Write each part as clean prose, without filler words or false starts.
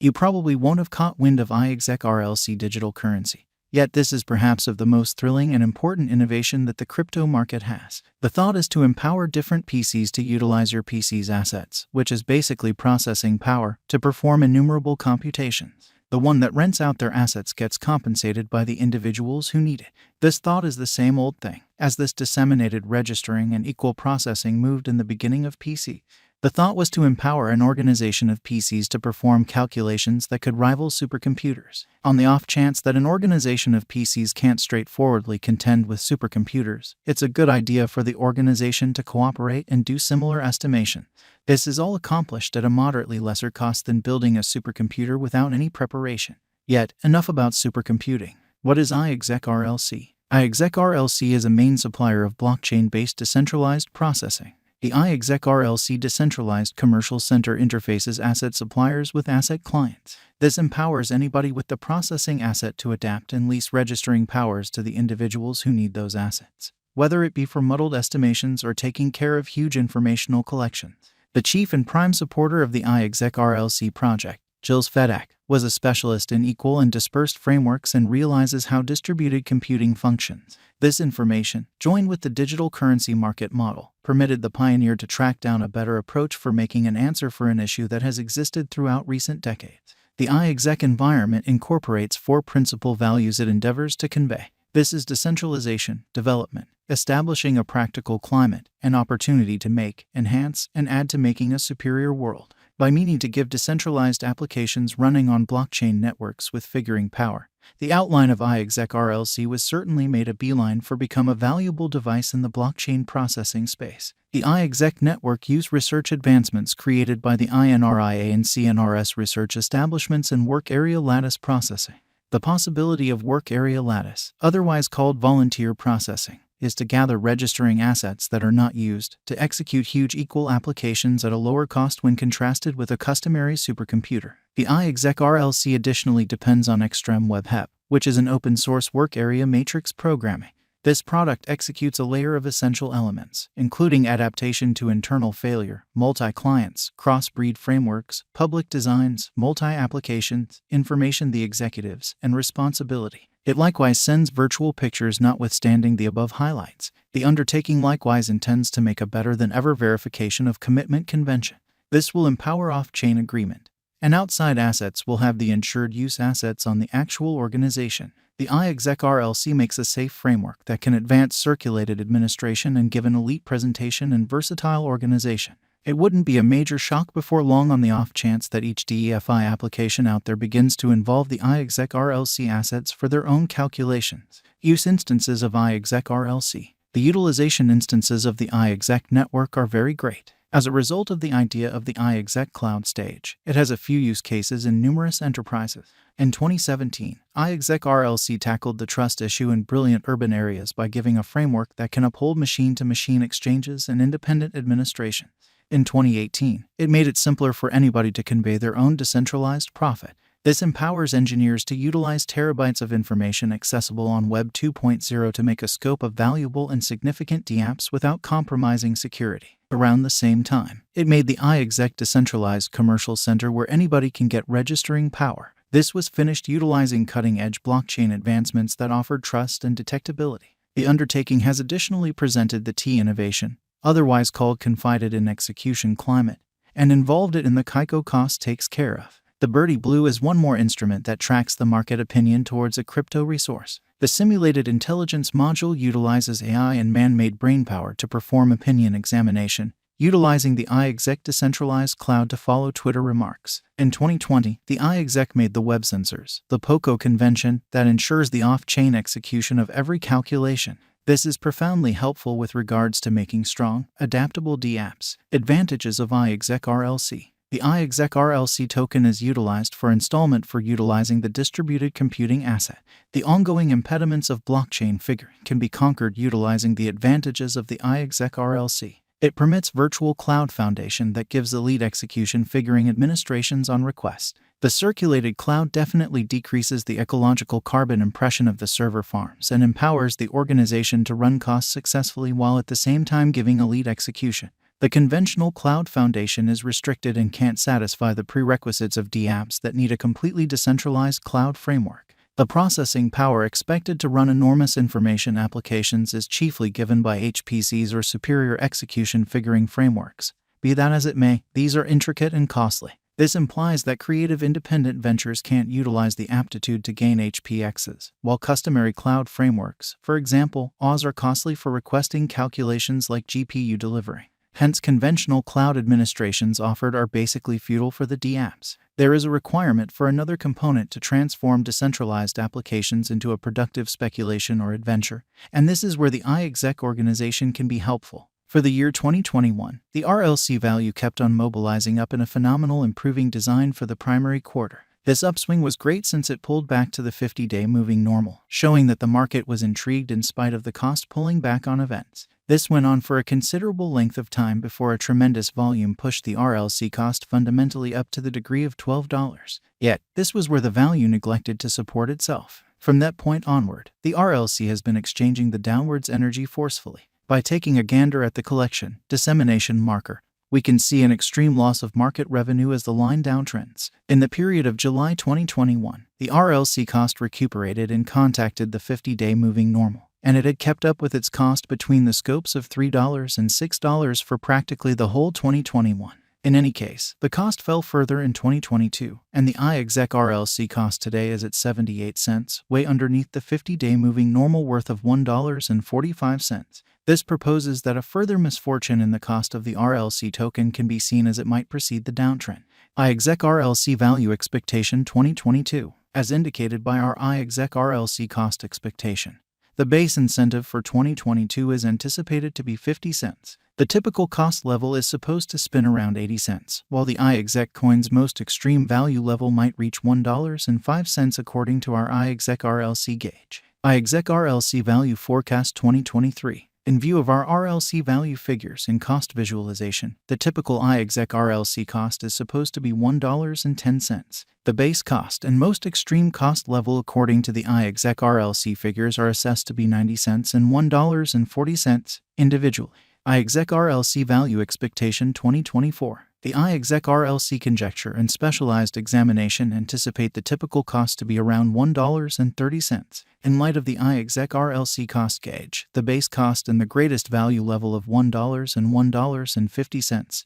You probably won't have caught wind of iexec RLC digital currency. Yet this is perhaps of the most thrilling and important innovation that the crypto market has. The thought is to empower different PCs to utilize your PC's assets, which is basically processing power, to perform innumerable computations. The one that rents out their assets gets compensated by the individuals who need it. This thought is the same old thing as this disseminated registering and equal processing moved in the beginning of PC. The thought was to empower an organization of PCs to perform calculations that could rival supercomputers. On the off chance that an organization of PCs can't straightforwardly contend with supercomputers, it's a good idea for the organization to cooperate and do similar estimation. This is all accomplished at a moderately lesser cost than building a supercomputer without any preparation. Yet, enough about supercomputing. What is iexec RLC? iexec RLC is a main supplier of blockchain-based decentralized processing. The iexec RLC decentralized commercial center interfaces asset suppliers with asset clients. This empowers anybody with the processing asset to adapt and lease registering powers to the individuals who need those assets, whether it be for muddled estimations or taking care of huge informational collections. The chief and prime supporter of the iexec RLC project, Gilles Fedak, was a specialist in equal and dispersed frameworks and realizes how distributed computing functions. This information, joined with the digital currency market model, permitted the pioneer to track down a better approach for making an answer for an issue that has existed throughout recent decades. The iexec environment incorporates 4 principal values it endeavors to convey. This is decentralization, development, establishing a practical climate, and opportunity to make, enhance, and add to making a superior world. By meaning to give decentralized applications running on blockchain networks with figuring power, the outline of iexec RLC was certainly made a beeline for become a valuable device in the blockchain processing space. The iexec network used research advancements created by the INRIA and CNRS research establishments in work area lattice processing. The possibility of work area lattice, otherwise called volunteer processing, is to gather registering assets that are not used to execute huge equal applications at a lower cost when contrasted with a customary supercomputer. The iexec RLC additionally depends on Extreme Web HEP, which is an open-source work area matrix programming. This product executes a layer of essential elements, including adaptation to internal failure, multi-clients, cross-breed frameworks, public designs, multi-applications, information the executives, and responsibility. It likewise sends virtual pictures notwithstanding the above highlights. The undertaking likewise intends to make a better-than-ever verification of commitment convention. This will empower off-chain agreement, and outside assets will have the insured use assets on the actual organization. The iexec RLC makes a safe framework that can advance circulated administration and give an elite presentation and versatile organization. It wouldn't be a major shock before long on the off chance that each DeFi application out there begins to involve the iexec RLC assets for their own calculations. Use instances of iexec RLC. The utilization instances of the iexec network are very great. As a result of the idea of the iexec cloud stage, it has a few use cases in numerous enterprises. In 2017, iexec RLC tackled the trust issue in brilliant urban areas by giving a framework that can uphold machine-to-machine exchanges and independent administration. In 2018, it made it simpler for anybody to convey their own decentralized profit. This empowers engineers to utilize terabytes of information accessible on Web 2.0 to make a scope of valuable and significant dApps without compromising security. Around the same time, it made the iexec decentralized commercial center where anybody can get registering power. This was finished utilizing cutting-edge blockchain advancements that offered trust and detectability. The undertaking has additionally presented the T innovation, otherwise called confided in execution climate, and involved it in the Kaiko cost takes care of. The Birdie Blue is one more instrument that tracks the market opinion towards a crypto resource. The simulated intelligence module utilizes AI and man-made brainpower to perform opinion examination, utilizing the iexec decentralized cloud to follow Twitter remarks. In 2020, the iexec made the web sensors, the POCO convention, that ensures the off-chain execution of every calculation. This is profoundly helpful with regards to making strong, adaptable dApps. Advantages of iexec RLC. The iexec RLC token is utilized for installment for utilizing the distributed computing asset. The ongoing impediments of blockchain figuring can be conquered utilizing the advantages of the iexec RLC. It permits virtual cloud foundation that gives elite execution figuring administrations on request. The circulated cloud definitely decreases the ecological carbon impression of the server farms and empowers the organization to run costs successfully while at the same time giving elite execution. The conventional cloud foundation is restricted and can't satisfy the prerequisites of dApps that need a completely decentralized cloud framework. The processing power expected to run enormous information applications is chiefly given by HPCs or superior execution figuring frameworks. Be that as it may, these are intricate and costly. This implies that creative independent ventures can't utilize the aptitude to gain HPXs, while customary cloud frameworks, for example, AWS, are costly for requesting calculations like GPU delivery. Hence, conventional cloud administrations offered are basically futile for the dApps. There is a requirement for another component to transform decentralized applications into a productive speculation or adventure, and this is where the iexec organization can be helpful. For the year 2021, the RLC value kept on mobilizing up in a phenomenal improving design for the primary quarter. This upswing was great since it pulled back to the 50-day moving normal, showing that the market was intrigued in spite of the cost pulling back on events. This went on for a considerable length of time before a tremendous volume pushed the RLC cost fundamentally up to the degree of $12. Yet, this was where the value neglected to support itself. From that point onward, the RLC has been exchanging the downwards energy forcefully. By taking a gander at the collection dissemination marker, we can see an extreme loss of market revenue as the line downtrends. In the period of July 2021, the RLC cost recuperated and contacted the 50-day moving normal, and it had kept up with its cost between the scopes of $3 and $6 for practically the whole 2021. In any case, the cost fell further in 2022, and the iexec RLC cost today is at 78 cents, way underneath the 50-day moving normal worth of $1.45. This proposes that a further misfortune in the cost of the RLC token can be seen as it might precede the downtrend. iexec RLC value expectation 2022, as indicated by our iexec RLC cost expectation. The base incentive for 2022 is anticipated to be 50 cents. The typical cost level is supposed to spin around 80 cents, while the iexec coin's most extreme value level might reach $1.05 according to our iexec RLC gauge. iexec RLC value forecast 2023. In view of our RLC value figures in cost visualization, the typical iexec RLC cost is supposed to be $1.10. The base cost and most extreme cost level according to the iexec RLC figures are assessed to be 90 cents and $1.40 individually. iexec RLC value expectation 2024. The iexec RLC conjecture and specialized examination anticipate the typical cost to be around $1.30. In light of the iexec RLC cost gauge, the base cost and the greatest value level of $1 and $1.50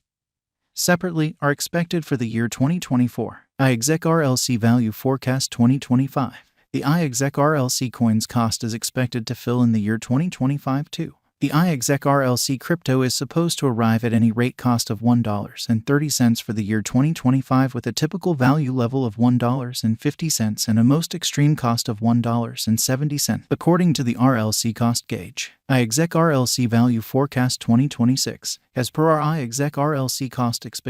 separately are expected for the year 2024. iexec RLC value forecast 2025. The iexec RLC coin's cost is expected to fill in the year 2025 too. The iexec RLC crypto is supposed to arrive at any rate cost of $1.30 for the year 2025 with a typical value level of $1.50 and a most extreme cost of $1.70 according to the RLC cost gauge. iexec RLC value forecast 2026. As per our iexec RLC cost expectation,